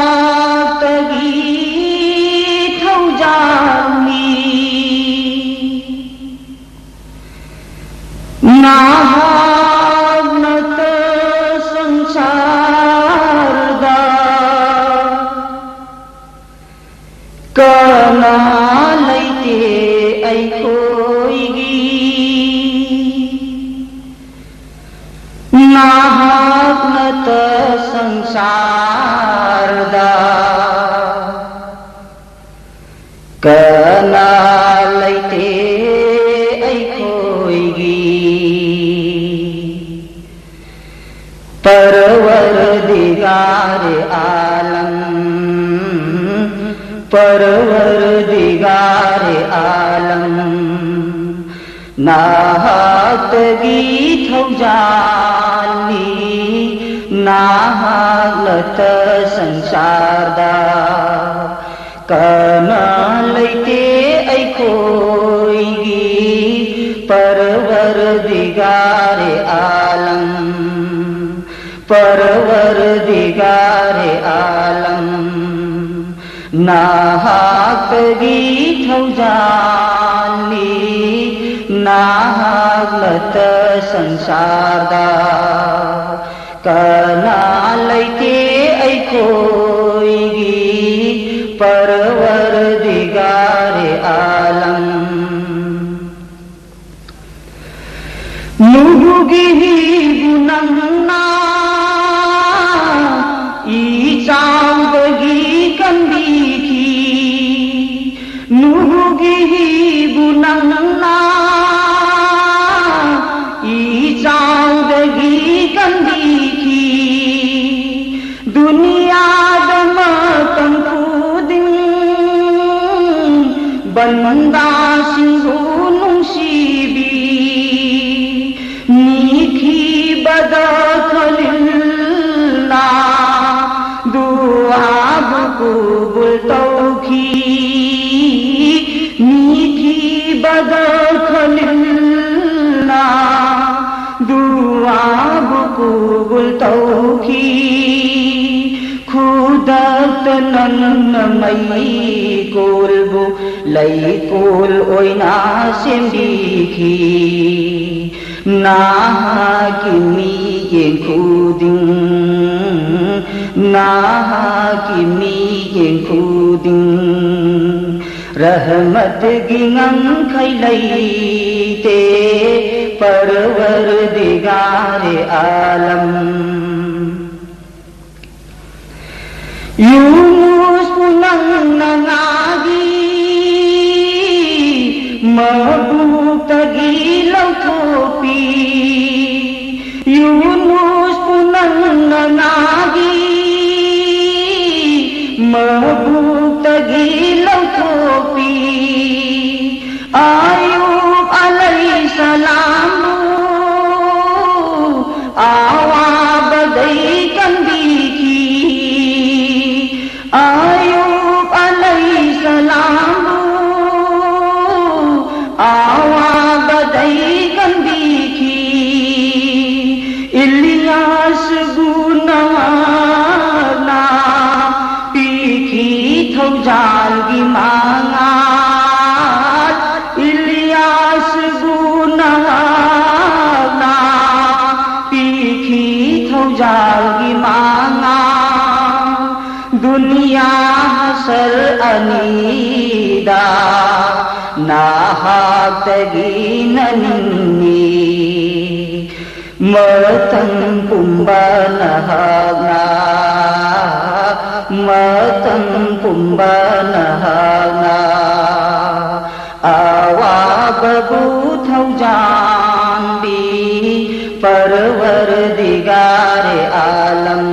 नाहातगी थौजामी नाहानत संसारदा कना लैते ऐकोइगी नाहानत संसारदा कना लैते ऐकोइगी परवरदिगार आलम परवरदिगार आलम नाहातगी थौजानी नाहालत संसारदा कना लैते ऐकोइगी परवरदिगार आलम परवरदिगार आलम नाहातगी थौजानी नाहालत संसारदा कना लैते ऐकोइगी परवरदिगार आलम नुहुगिहि गुनंगना ई चांदगी कंदीखी नुहुगिहि गुनंगना ई चांदगी कंदीखी दुनिया दम कंकुदिं बंदा सिंहु नुंसीबी नीखी बदखलिल्ला दुआ बुकुबुल तौखी नीखी बदखलिल्ला दुआ बुकुबुल तौखी खुदत नन्नमई कोलबु लई कोल ओइना सेम्बिखी नाहा किमी येंखुदिं नाहा किमी येंखुदिं रहमत गिंगं खैलैते परवरदिगार आलम यूनुस पुनंगनागी महबूतगी लौथोपी यूनुस पुनंगनागी महबूतगी लौथोपी आयूब अलैहिस्सलाम आवा बदई कंदीखी आयूब अलैहिस्सलाम आवा बदई कंदीखी इलियास गुनाना पीखी थौजालगी मांगात इलियास गुनाना पीखी थौजालगी मांगा दुनिया हसर अनीदा नाहातगी ननिन्नी मतं पुंबनहना मतं पुंबनहना आवा बबू थौजानी परवरदिगार आलम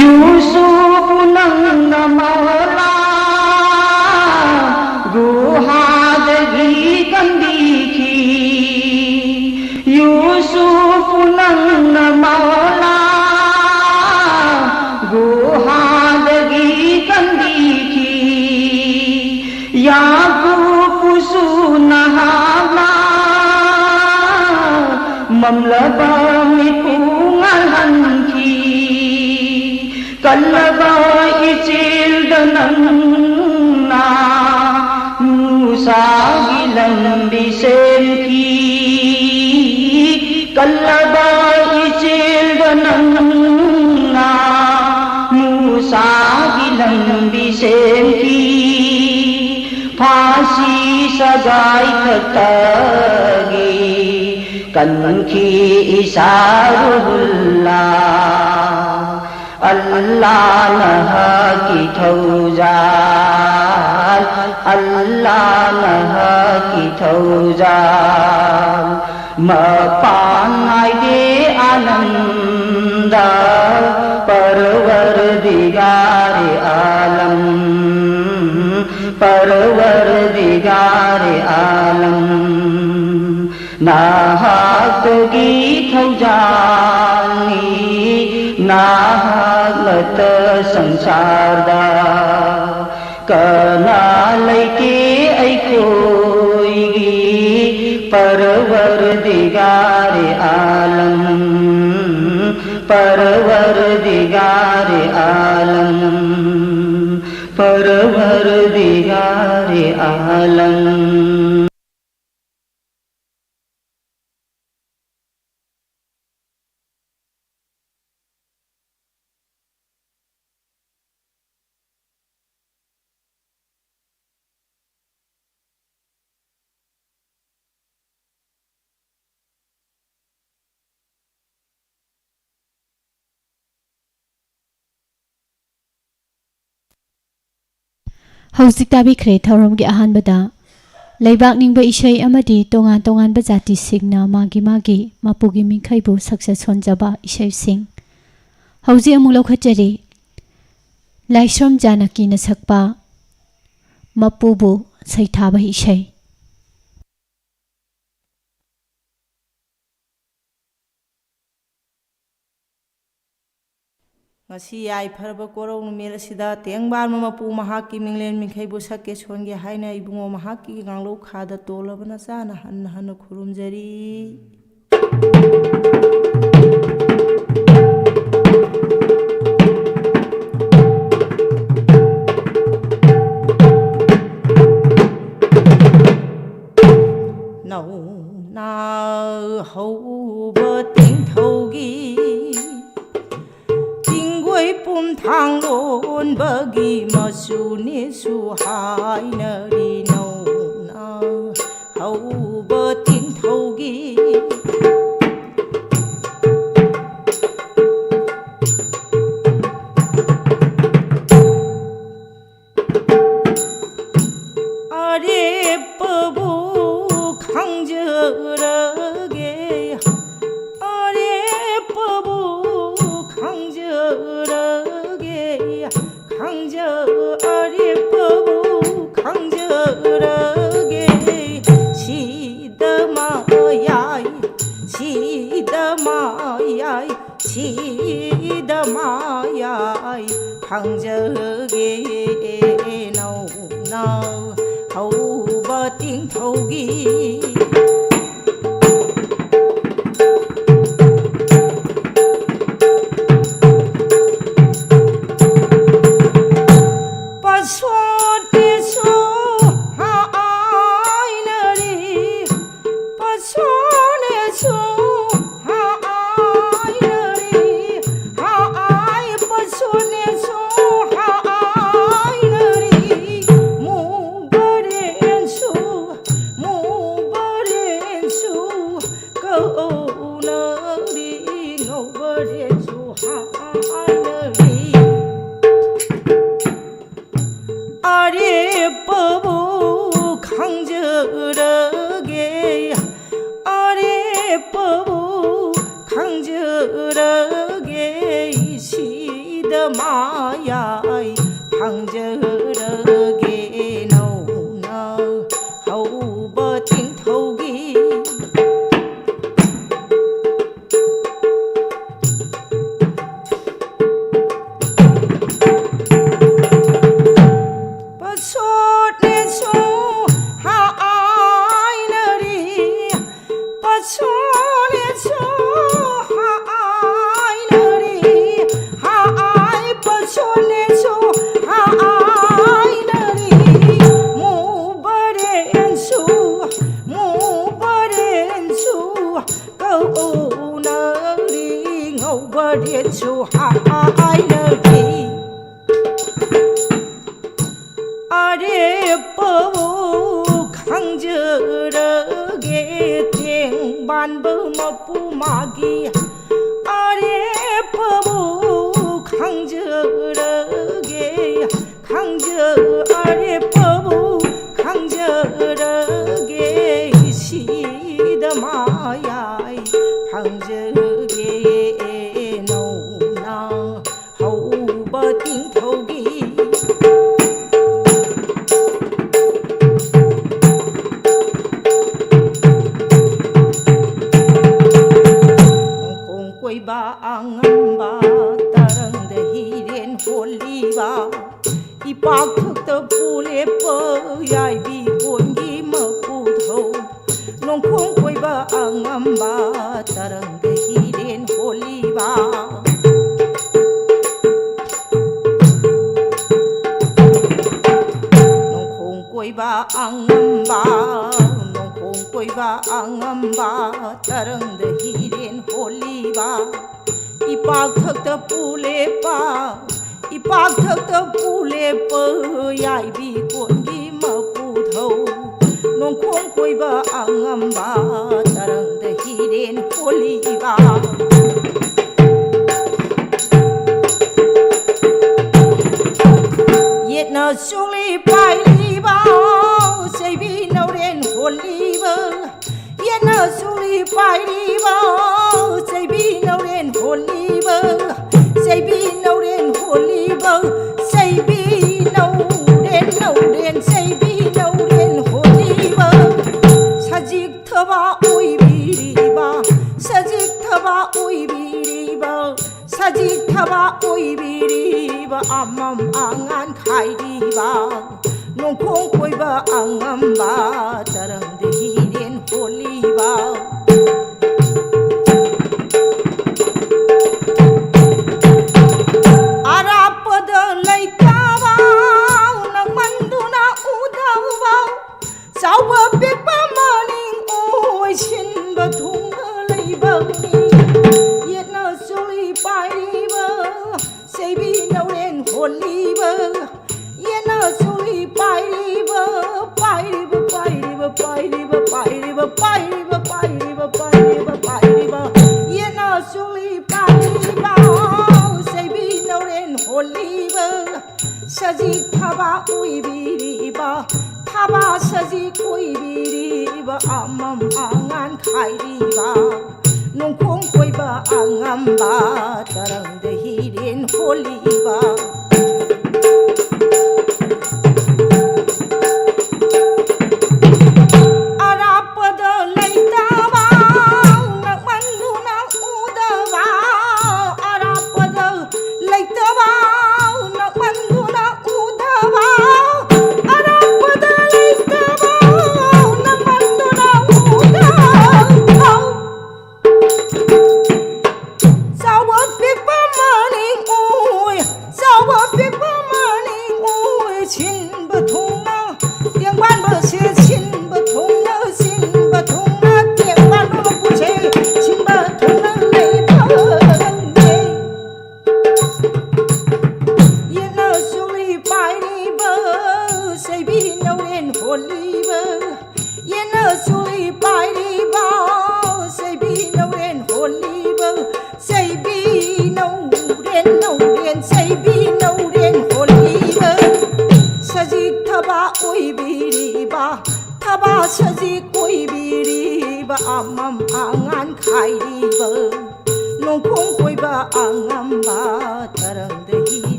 यूसुफ नंग मौला गुहादगी कंदीखी यूसुफ नंग मौला गुहादगी कंदीखी याकूब सुनहामा mamlaba mipungalanki kallaba ichil dananna musagi lambi senki kallaba ichil dananna musagi lambi senki फांसी सजाई खतगी कनखी इशारुल्ला अल्लाह नह की थौजाल अल्लाह नह की थौजाल मपानाई दे आनंद परवरदिगार आलम परवरदिगार आलम नाहकगी थौजानी नाहकत संसारदा कना लैते ऐखोइगी परवरदिगार आलम परवरदिगार आलम परवरदिगार आलम हौजिक ताबिख्रे थौरमगी अहानबदा लेबाक निंबा इशै अमदी तोंगान तोंगानबा जाति सिंगना मागी मागी मपुगी मिंखैबु सक्सेस होनजबा इशै सिंग हौजि अमुक लौखटरी लाइश्रम जानकी न सकपा मपुबु सैथाबा इशै ngasi yai pharba korong numel asida tengban mapu mahaki minglen minkhaibu sakke songe haina ibungo mahaki nganglo khada tolabana sana han khurumjari nau na hau ba ting thogi ꯄꯨꯝ ꯊꯥꯡꯂꯣꯟ ꯕꯒꯤ ꯃꯆꯨꯅꯤꯁꯨ ꯍꯥꯏꯅꯔꯤ ꯅꯧꯅ ꯍꯧꯕ ꯇꯤꯡꯊꯧꯒꯤ ꯑꯔꯦꯞꯄꯕꯨ ꯈꯪꯖꯔꯒꯦ ꯑꯔꯦꯞꯄꯕу अरेपबु खंजरगे सीदमायाई खंजगे नौ हौबा तिंथौगी अरेपबु खंजरगे अरेपबु खंजरगे सीदमायाई खंजरगे नौना हौबा तिंथौगी Soon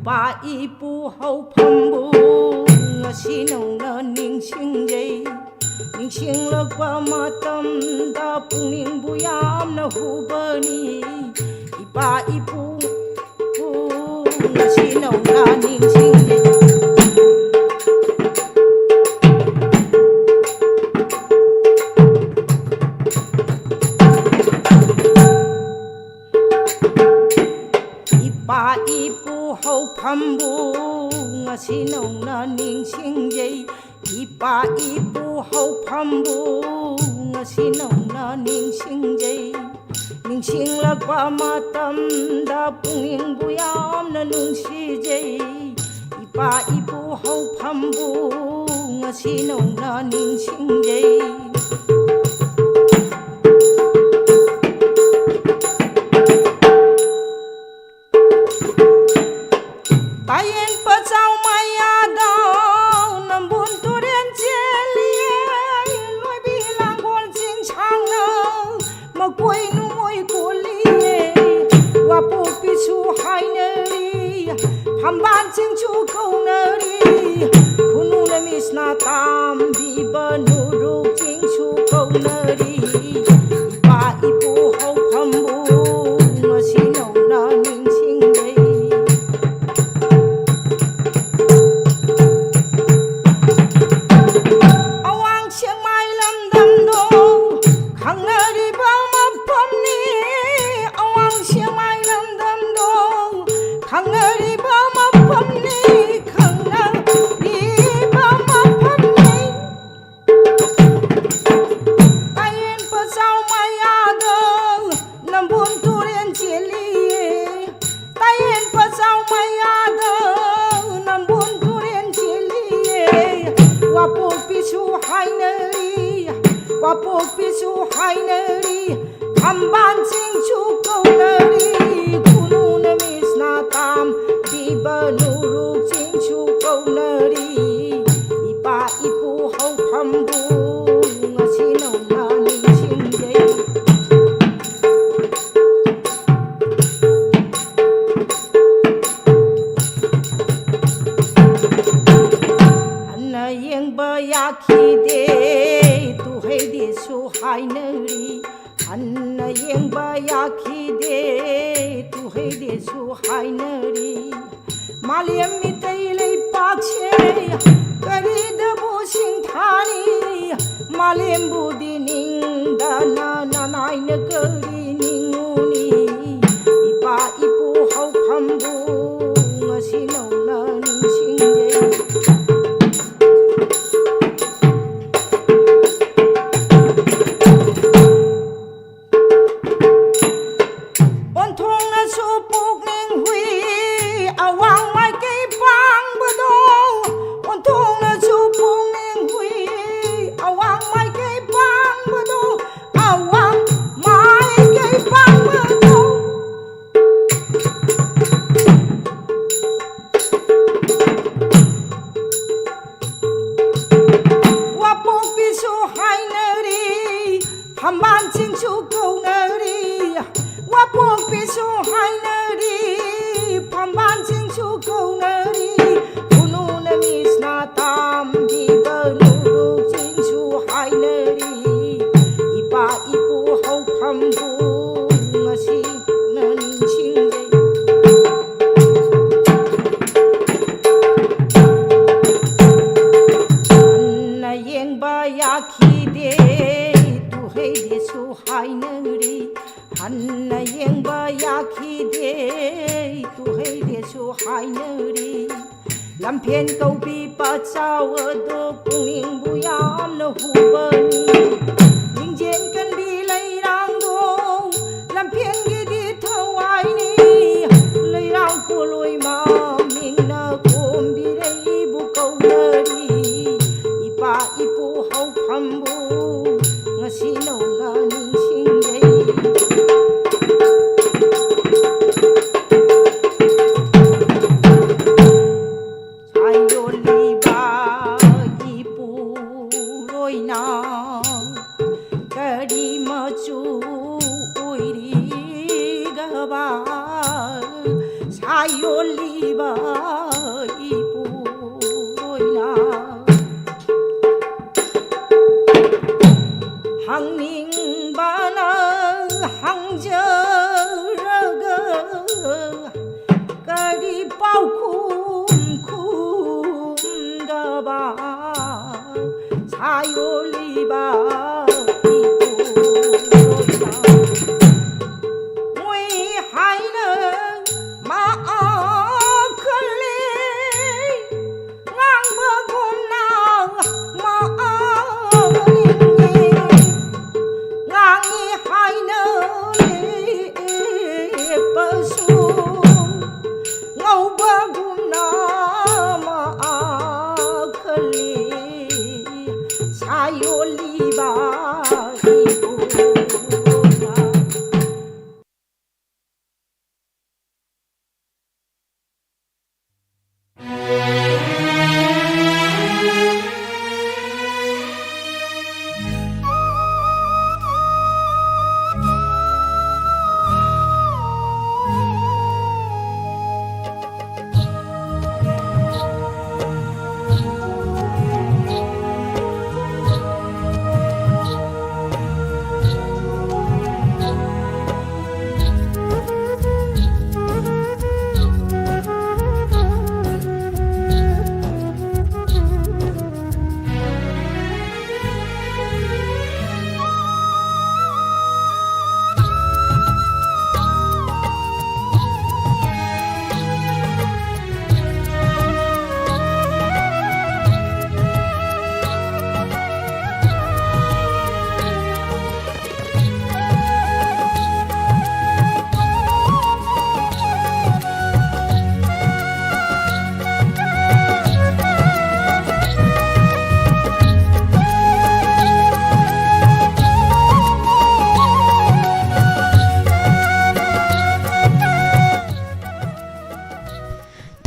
ꯏꯄꯥ ꯏꯄꯨ ꯍꯧꯐꯝꯕꯨ ꯉꯁꯤ ꯅꯧꯅ ꯅꯤꯡꯁꯤꯡꯖꯩ ꯅꯤꯡꯁꯤꯡꯂꯛꯄ ꯃꯇꯝꯗ ꯄꯨꯛꯅꯤꯡꯕꯨ ꯌꯥꯝꯅ ꯍꯨꯕꯅꯤ ꯏꯄꯥ ꯏꯄꯨ ꯉꯁꯤ ꯅꯧꯅ ꯅꯤꯡꯁꯤꯡꯖꯩ ꯏꯄꯥ ꯏꯄꯨ ꯍꯧꯐꯝꯕꯨ ꯉꯁꯤ ꯅꯧꯅ ꯅꯤꯡꯁꯤꯡꯖꯩ ꯏꯄꯥ ꯏꯄꯨ ꯍꯧꯐꯝꯕꯨ ꯉꯁꯤ ꯅꯧꯅ ꯅꯤꯡꯁꯤꯡꯖꯩ ꯅꯤꯡꯁꯤꯡꯂꯛꯄ ꯃꯇꯝꯗ ꯄꯨꯛꯅꯤꯡꯕꯨ ꯌꯥꯝꯅ ꯅꯨꯡꯁꯤꯖꯩ ꯏꯄꯥ ꯏꯄꯨ ꯍꯧꯐꯝꯕꯨ ꯉꯁꯤ ꯅꯧꯅ ꯅꯤꯡꯁꯤꯡꯖꯩ Tayen pachau mayada nambun turen chelie loi bi langol ching changna makoi nu moi kolie wapu pisu haineri phamban ching chu kauneri khunu na misna tam bi banu ru ching chu kauneri pa ipu hau phambu ngasi nau na ning sing dei Wapo pisu haineri Kamban sing chu kauneri Kunu na misna tam Di banuru sing chu kauneri Ipa ipu hau phambu Ngasi nau na ning sing jay Anna yeng ba yakhi de Hai de su hai nari Anna yeng ba yakhi de Tu hai de su hai nari Maliam mi tai lei pak che Kari da bu sing thani Maliam bu di ning da na na nai na kari ning uni Ipa ipu hau phambu Ngasi nau na ning sing jay Hamban ching chu kau nari Wapok pisu hai nari Hamban ching chu kau nari Kunu na misna tam Di banuru ching chu hai nari Ipa ipu hau phambu Ngasi na ning sing jay Anna yeng ba yakhi de Hai de su hai nari Anna yeng ba yakhi de Tu hai de su hai nari Lam phiền câu bi pa chao do pung bu yam na hu bani Ning jen kan bi lai rang do Lam phiền gi di thawai ni Lai rang ko loi ma ming na kom bi rei bu kau nari Ipa ipu hau phambu Ngasi nau na ning sing jay Chai yon li ba ipu loi na 사열리바 이보이나 항닝바나 항저러가 까리 빠우쿰쿰가바 사열리바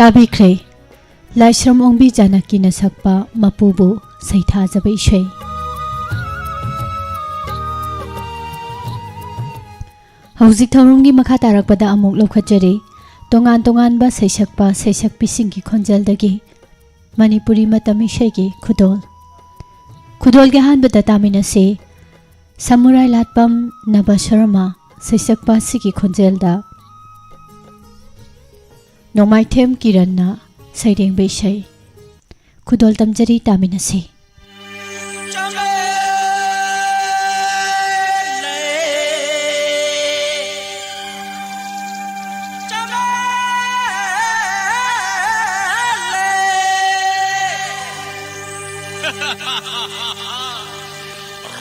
ताबिख्रे Laishram ओंबी Janaki न सकपा मपुबु सैथा जबै इशै हौजिक थौरुंगी मखा तारकपदा अमुक लौखजरे तोंगान तोंगानबा सैसकपा सैसकपिसिंगी खोंजलदगी मणिपुरी मतम इशैगी खुदोल गे हानबदा तामिनसे samurai लाटपम नबा Sharma सैसकपा सिगी खोंजलदा नोमाइथेम किरणना सैरेंग बेशै खुदोल तमजरी तामिनसे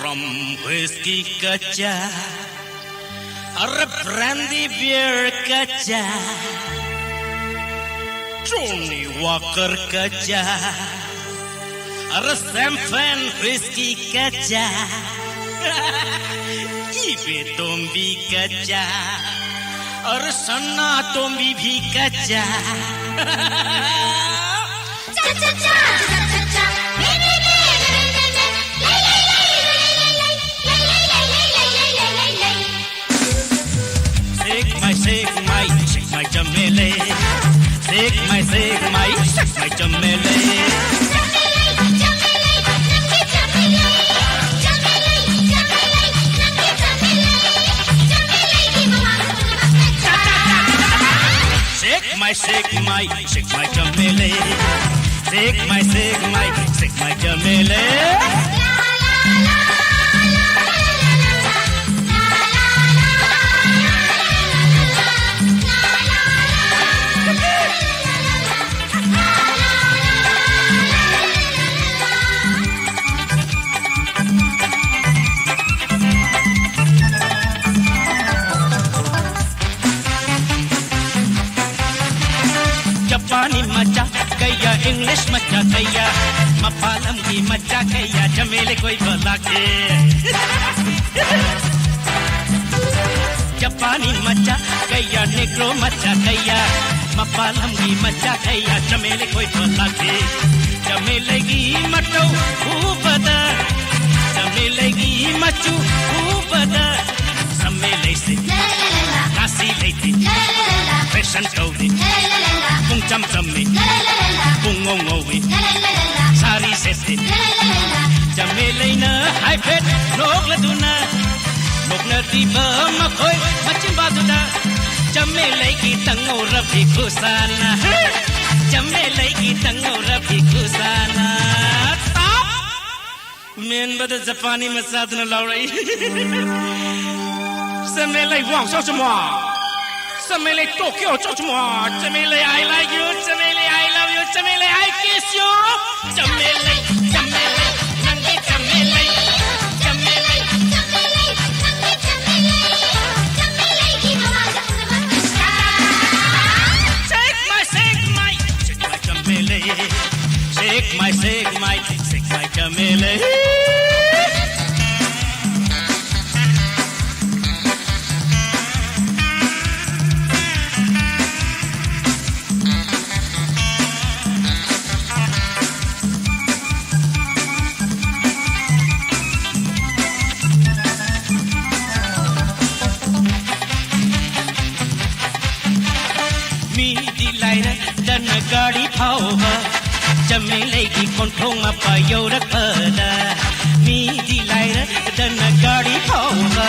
Rum whiskey kacha, brandy beer kacha, Johnny Walker kacha, champagne whiskey kacha, Ibe tombi kacha, sanna tombi bhi kacha. Cha cha cha cha cha. Shake my jamele. Shake my jamele. Shake my jamele. Shake my jamele. Japani macha kaya English macha kaya Mapalam ki macha kaya Jamele koi bala ke Japani macha kaya Negro macha kaya Mapalam ki macha kaya Jamele koi bala ke Jamele ki macho ubada Jamele ki macho ubada Samele se kasi leite fashion tawde pung cham chamme pung ngongwe sari sese chame leina haipet nok laduna nok na tiba makhoi machim baduda chame leiki tango rabi kusana chame leiki tango rabi kusana men bada japani masadna laurai chame lei wang sao chmo chame lei tokyo chmo chame lei I like you chame lei I love you chame lei I kiss you chame lei nangi chame lei chame lei ki mama shake my chame lei shake my chame lei गाड़ी फाओबा चमे लेगी कोंठों में पायो रखदा मी दिलायर दन गाड़ी फाओबा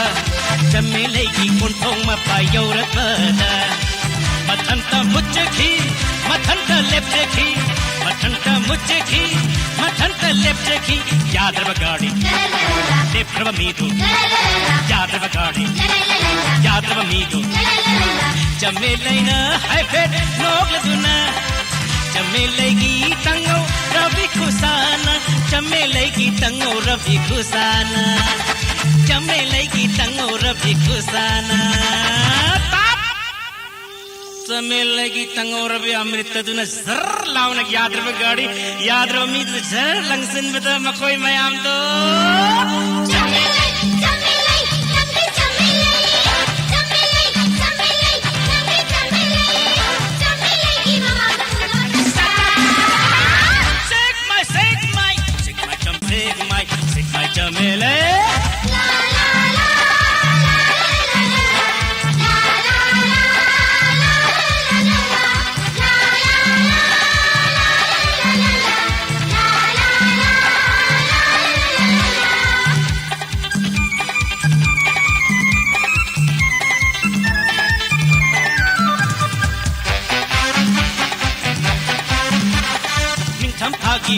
चमे लेगी कोंठों में पायो रखदा मथंता मुझकी मथंता लेप्टकी मथंता मुझकी मथंता लेप्टकी याद रव गाड़ी लेप्ट रव मीदु याद रव गाड़ी याद रव मीदु चमे लेना हाय फेट नोक लदुना चमे लेगी तंगो रवि खुसाना चमे लेगी तंगो रवि खुसाना चमे लेगी तंगो रवि खुसाना चमे लेगी तंगो रवि अमृत दुना जर लावना याद रव गाड़ी याद रव मीद जर लंगसन बता मकोई मयाम तो चमे चमेले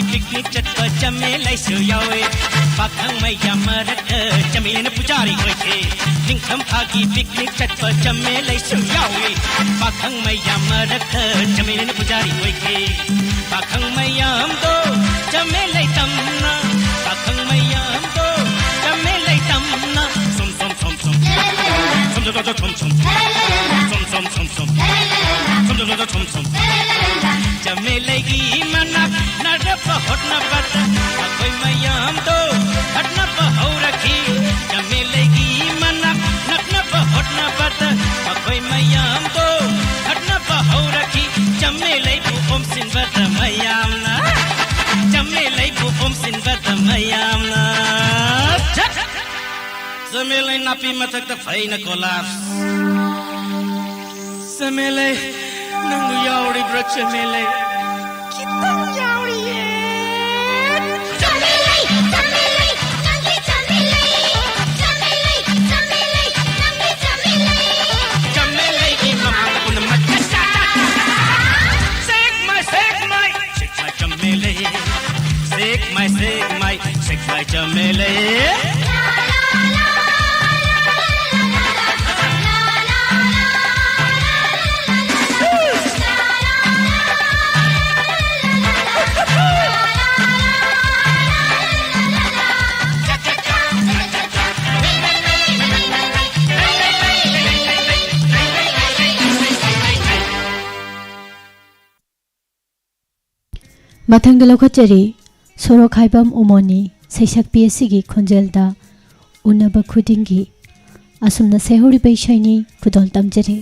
पिकनिक चट चमेले सुयावे पाखंग में यमरत चमेले पुजारी होते निंखम खागी पिकनिक चट चमेले सुयावे पाखंग में यमरत चमेले पुजारी होते पाखंग में यम दो चमेले तमना पाखंग में यम दो चमेले तमना सुम सुम सुम सुम सुम सुम सुम सुम सुम सुम सुम सुम सुम चमेले की मना नरप होटना पता कोई मयाम दो हटना हो रखी चमेले की मना नकना होटना पता कोई मयाम दो हटना हो रखी चमेले को ओम सिन बत मयाम ना चमेले को ओम सिन बत मयाम ना चमेले नापी मथक त फाइन कोलाप्स चमेले नंगु यावड़ी ब्र चमेले कितन यावड़ी है चमेले चमेले नंगी चमेले चमेले चमेले नंगी चमेले चमेले की मम्मा उन मत shake my चमेले shake my चमेले मथंग लौखचरी सोरो खाइबम उमोनी सैसक्पी असिगी खोंजेलदा उनब खुदिंगी असुमना सेहोरी बैसाइनी खुदोल तमजरी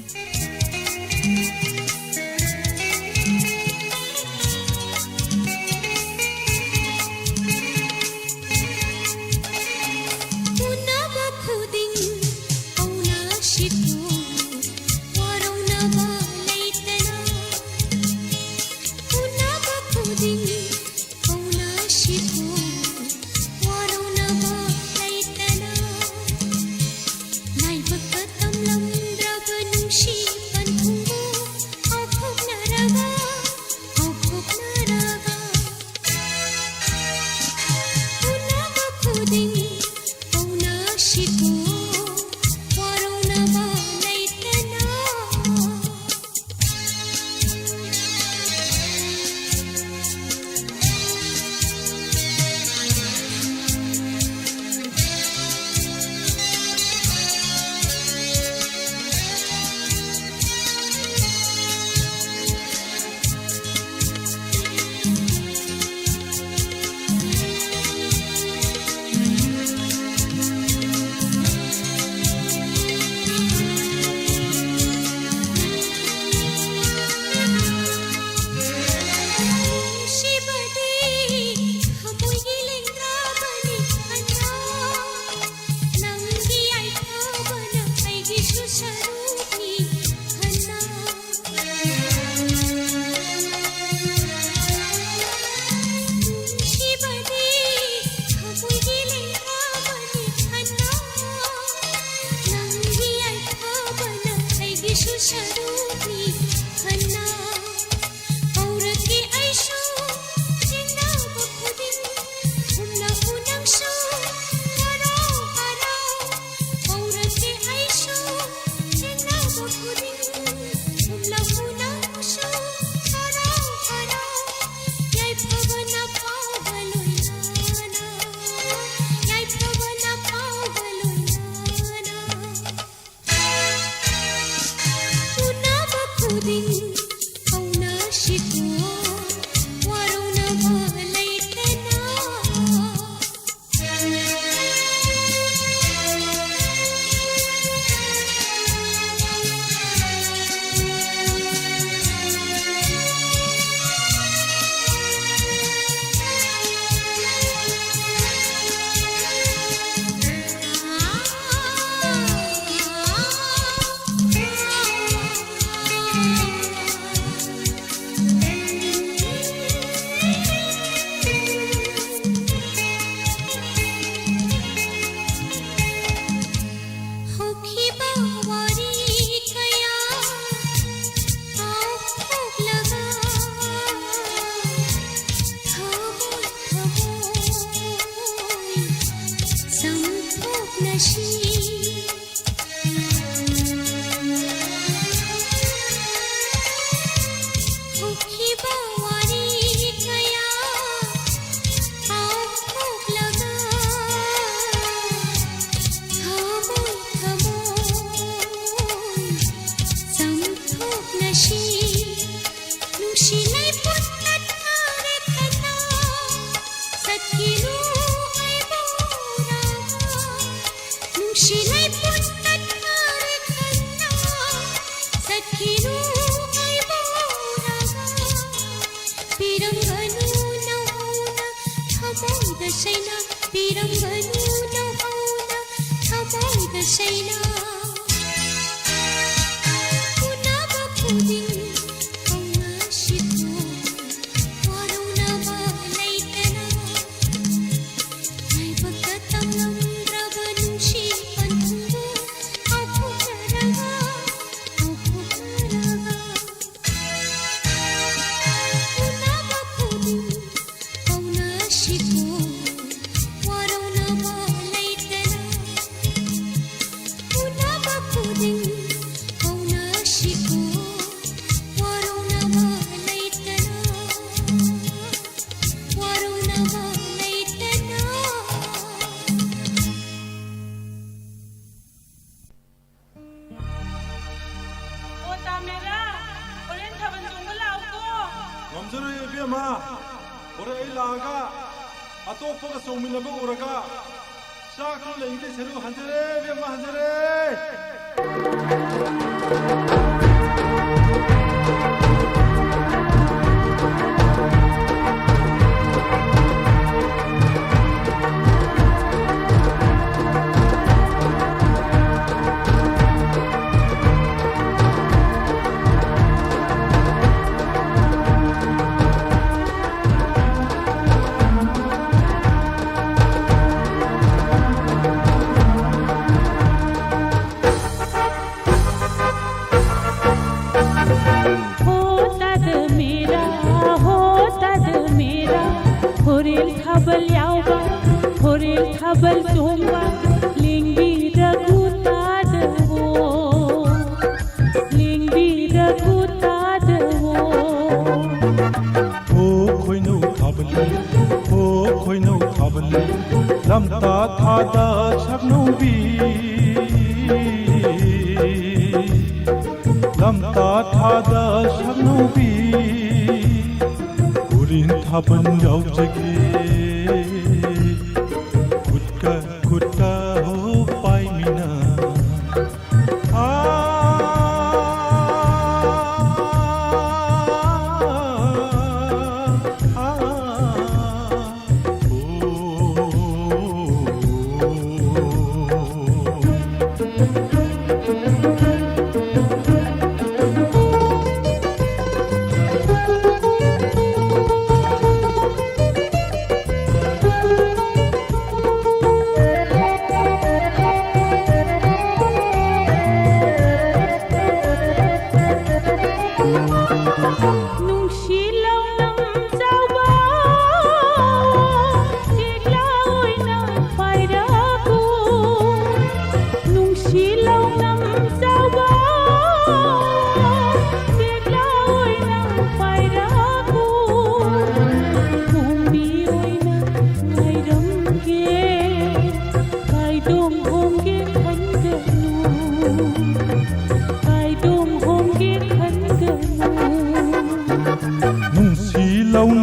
I don't home get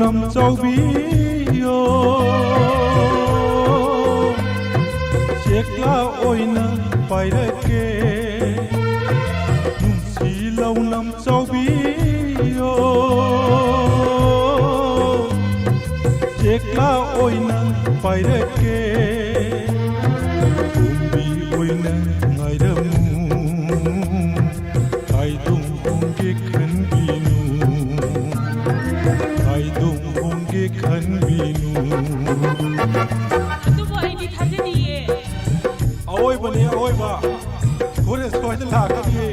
lam châu bi yo chiếc lá ôi na phải đây kê nung xì lâu lam châu bi yo chiếc lá ôi na phải đây kê ôm bi ôi na ngày đêm ai tung hong ke khan bi nu ai tung hong ke khan bi nu tu boy di thaje diye oi bani oi ba kore soi la ka di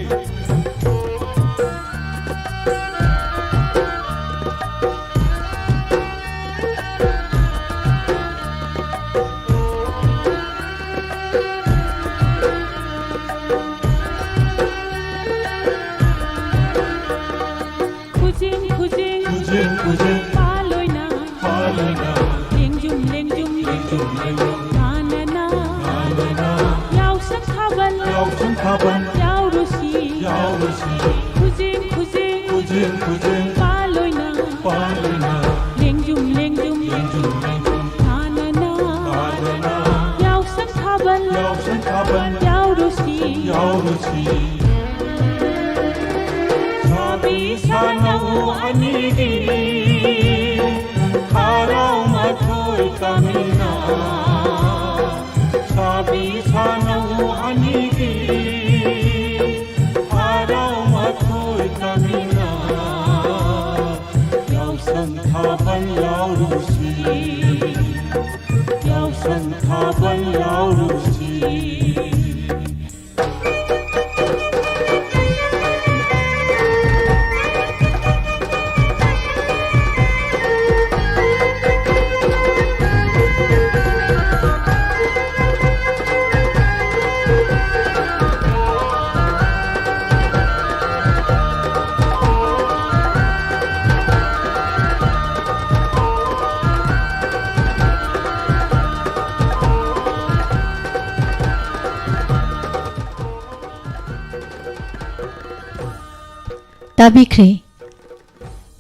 ताबिख्रे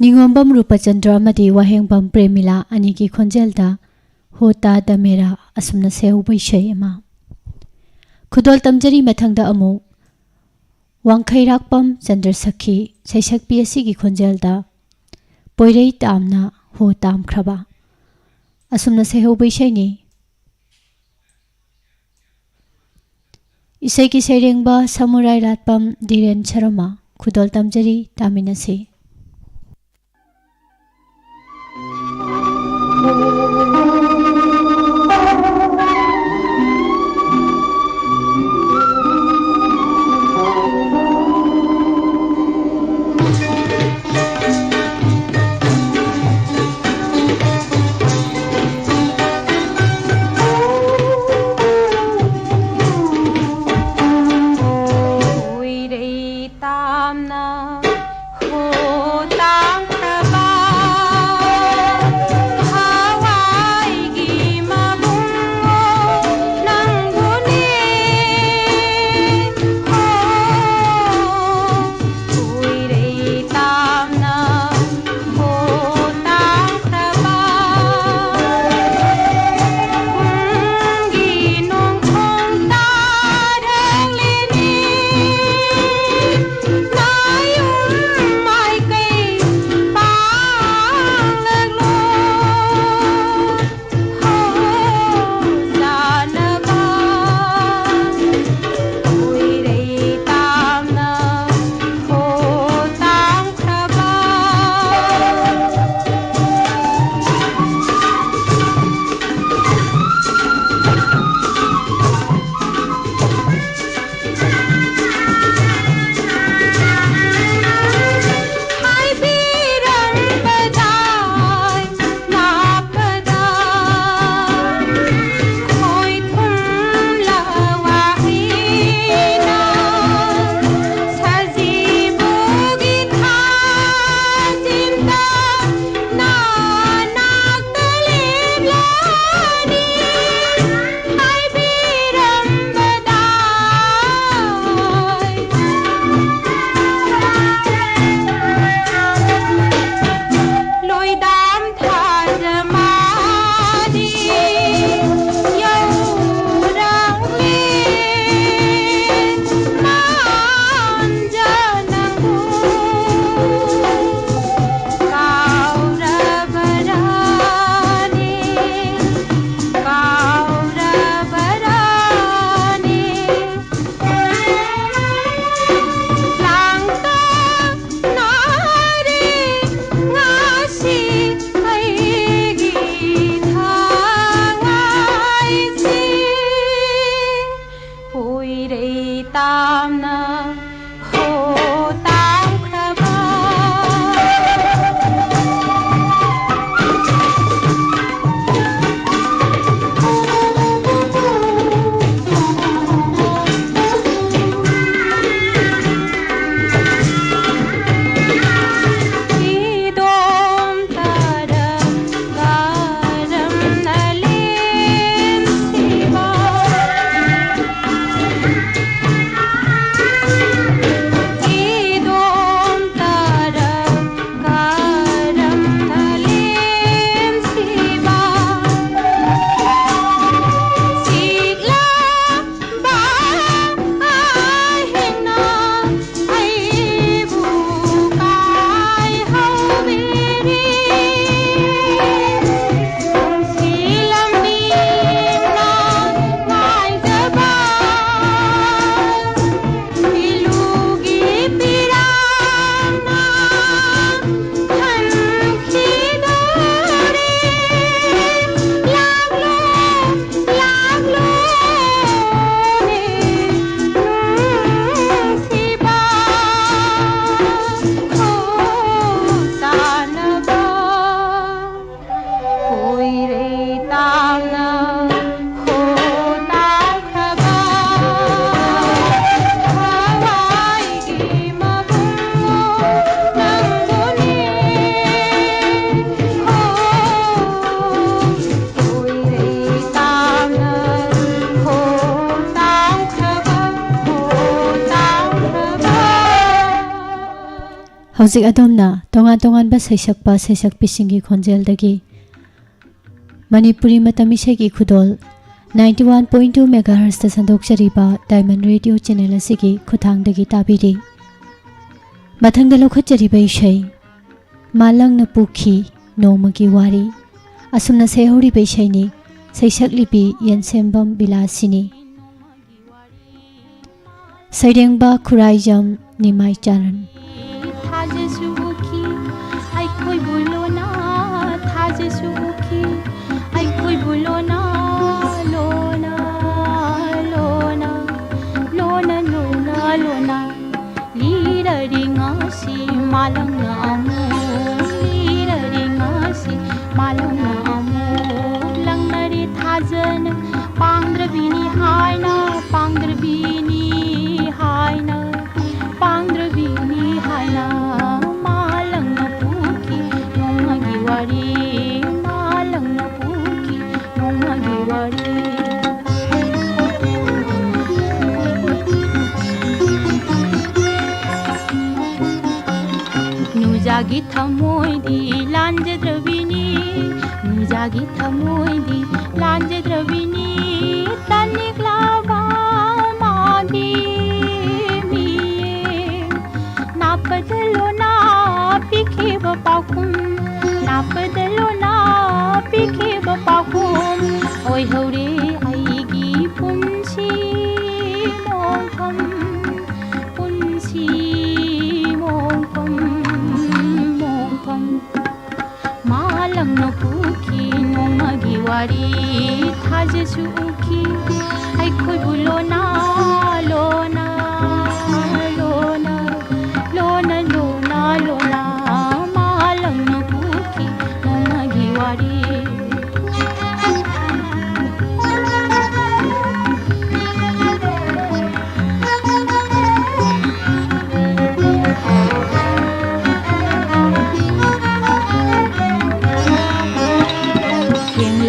निंगोंबम Rupchandra मदी वहेंगबम प्रेमिला अनि की खोंजेलदा होता दमेरा असमना सेउ बैशय अमा खुदोल तमजरी मथंगदा अमु वांखैराकपम चंद्र सखी सैसकपी असि की खोंजेलदा पोइरै तामना हो तामख्रबा असमना सेउ बैशयनी इसै की सैरेंगबा समुराय रातपम धीरेन शर्मा खुदोल तमजरी तामिनसी हो ꯍꯧꯖꯤꯛ ꯑꯗꯣꯝꯅ ꯇꯣꯉꯥꯟ ꯇꯣꯉꯥꯟꯕ ꯁꯩꯁꯛꯄ ꯁꯩꯁꯛꯄꯤꯁꯤꯡꯒꯤ ꯈꯣꯟꯖꯦꯜꯗꯒꯤ ꯃꯅꯤꯄꯨꯔꯤ ꯃꯇꯝ ꯏꯁꯩꯒꯤ ꯈꯨꯗꯣꯜ 91.2 ꯃꯦꯒꯥꯍꯔꯁꯇ ꯁꯟꯗꯣꯛꯆꯔꯤꯕ ꯗꯥꯏꯃꯟ ꯔꯦꯗꯤꯑꯣ ꯆꯦꯅꯦꯜ ꯑꯁꯤꯒꯤ ꯈꯨꯠꯊꯥꯡꯗꯒꯤ ꯇꯥꯕꯤꯔꯤ꯫ ꯃꯊꯪꯗ ꯂꯧꯈꯠꯆꯔꯤꯕ ꯏꯁꯩ ꯃꯥꯂꯪꯅ ꯄꯨꯈꯤ ꯅꯣꯡꯃꯒꯤ ꯋꯥꯔꯤ ꯑꯁꯨꯝꯅ ꯁꯩꯍꯧꯔꯤꯕ ꯏꯁꯩꯅꯤ ꯁꯩꯁꯛꯂꯤꯕꯤ ꯌꯦꯟꯁꯦꯝꯕꯝ ꯕꯤꯂꯥꯁꯤꯅꯤ ꯁꯩꯔꯦꯡꯕ ꯈꯨꯔꯥꯏꯖꯝ ꯅꯤꯃꯥꯏ Charan Malangna amuk lirari ngasi malangna amuk langnari thajana pangdrabini haina malangna pukhi nongagi wari malangna pukhi nongagi wari Nujagi thamoidi lanjadravini Nujagi thamoidi lanjadravini Taniklava magi miye Napadalo na pikhiva pakum Napadalo na pikhiva pakum Oi haure aigi punsi mongkam punsi mongkam Malangna pukhi nongmagi wari thajasu ukhi aikhoi bulona lona lona lona lona lona malangna pukhi nongmagi wari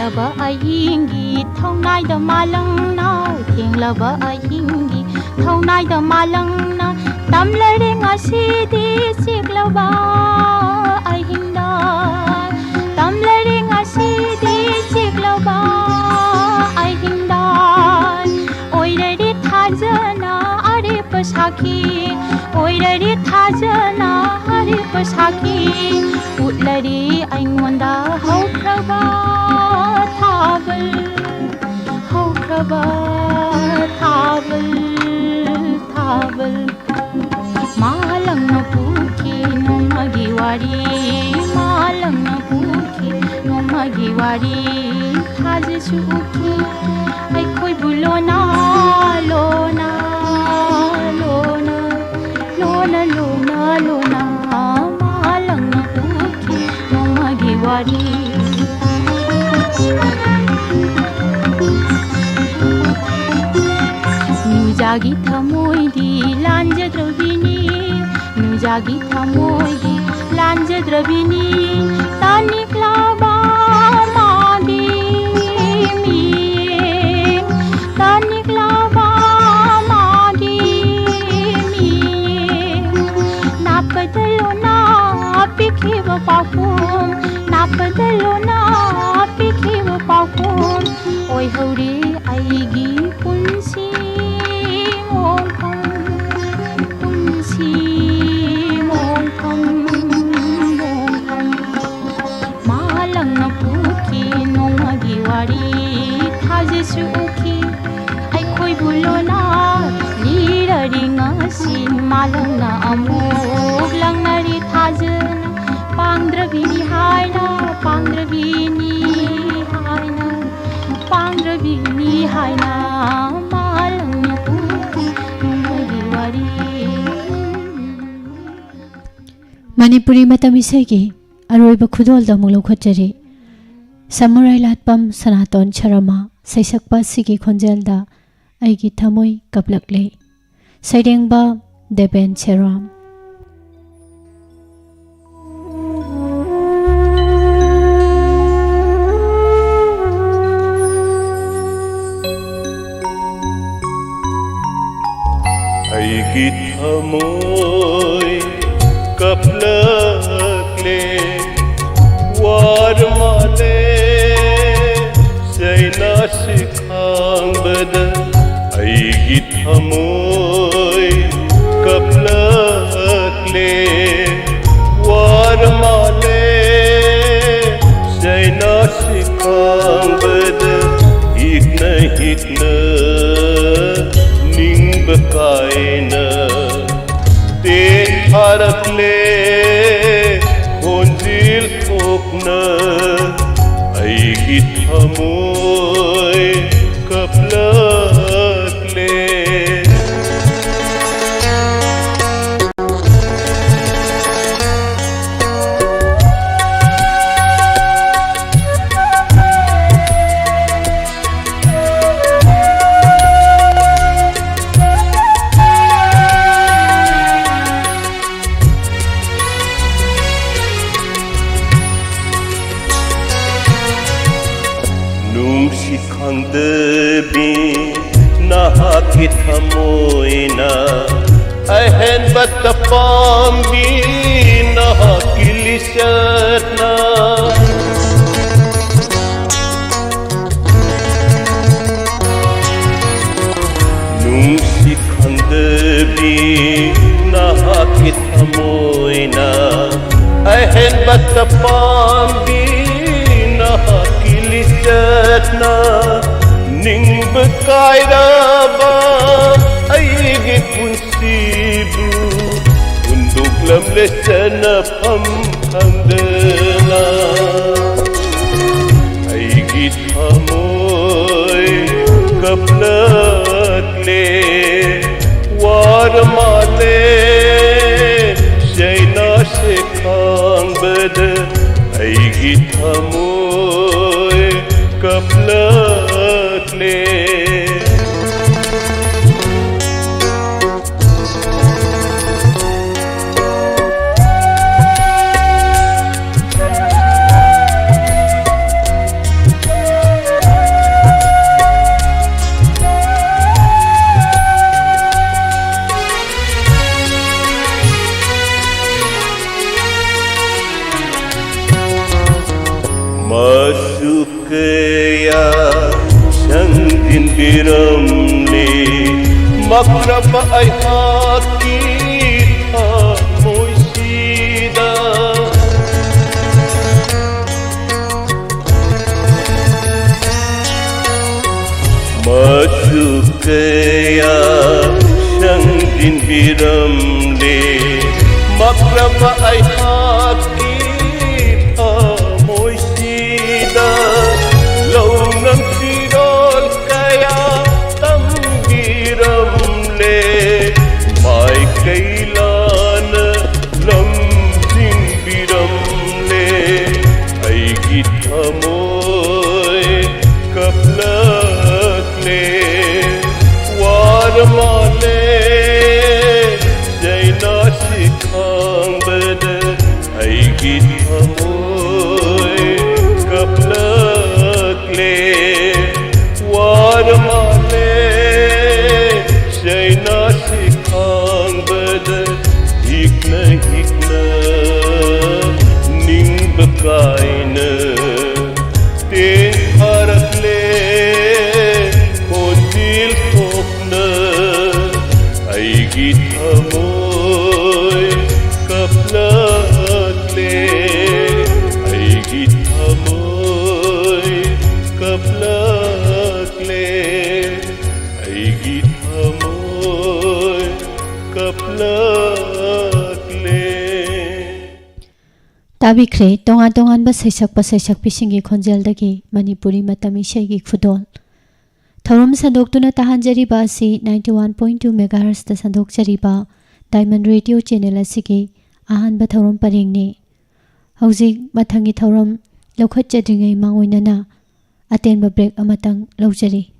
Lava ayingi thaunai da malang na thenglaba ayingi thaunai da malang na tamlare ngasi di siklaba ayinda tamlare ngasi di siklaba ayinda oirari thajana are pasaki oirari thajana are pasaki utlari aingonda haukraba Thaval, thaval, thaval Malangna pukhi nongmagi wari Malangna pukhi nongmagi wari Thajasu ukhi aikhoi bulona lona lona lona lona lona Malangna pukhi nongmagi wari Nujagi thamoidi lanjadravini Nujagi thamoidi lanjadravini Taniklava magi miye Taniklava magi miye Napadalo na pikhiva pakum Napadalo na pikhiva pakum Oi haure aigi punsi mongkam punsi mongkam mongkam Malangna pukhi nongmagi wari thajasu ukhi aikhoi bulona lirari ngasi malangna amuk langnari thajana pangdravini haina pangdravini haina pangdravini haina malangna pukhi nongmagi wari Manipuri ꯃꯇꯝ ꯏꯁꯩꯒꯤ ꯑꯔꯣꯏꯕ ꯈꯨꯗꯣꯜꯗ ꯑꯃꯨꯛ ꯂꯧꯈꯠꯆꯔꯤ ꯁꯃꯨꯔꯥꯏ ꯂꯥꯠꯄꯝ ꯁꯅꯥꯇꯣꯟ ꯁꯔꯃ ꯁꯩꯁꯛꯄ ꯑꯁꯤꯒꯤ ꯈꯣꯟꯖꯦꯜꯗ ꯑꯩꯒꯤ ꯊꯃꯣꯏ ꯀꯞꯂꯛꯂꯦ ꯁꯩꯔꯦꯡꯕ ꯗꯦꯕꯦꯟ ꯁꯦꯔꯥꯝ ꯑꯩꯒꯤ ꯊꯃꯣꯏ ꯀꯞꯂꯛꯂꯦ war male Seina sikhang bada Aigi thamoy kaplak le War male Seina sikhang bada Hikna ning bakaina Ten harak le Konjil thokna Aigi thamoy kaplak le Nahakit hamoy na Ahen batapambi Nahakilisat na Nung sikhang gabi Nahakit hamoy na Ahen batapambi Nahakilisat na Ning bekai raba Aigi punsibu Untuk lam lesana pamhandana Aigi thamoy kaplak le War male Shaina sikhang bada Aigi thamoy kaplak le Masuk kaya Sangdin biramli Makraba ay hakit Amoy sida Masuk kaya Sangdin biramli Makraba ay hakit Law ng sirol kaya tambiram le May kailan lamsing biram le Ay kita mo'y kaplak le War male Jay nasikhang bada Ay kita mo'y kaplak le War male Shay nasikhang bada Hikna ning bakaina Ten harak le Konjil thokna Aigi thamoy kaplak le Aigi thamoy kaplak le Aigi thamoy kaplak le Tabikhre tongan ba saisak pisingi khonjeldagi Manipuri matam ishaigi khudol Thorum sandoktuna tahanjariba asi 91.2 MHz ta sandokjariba Diamond Radio channel asigi ahanba thorum paringni Hauzik mathangi thorum lokhat chadringai mangoinana atenba break amatang laujari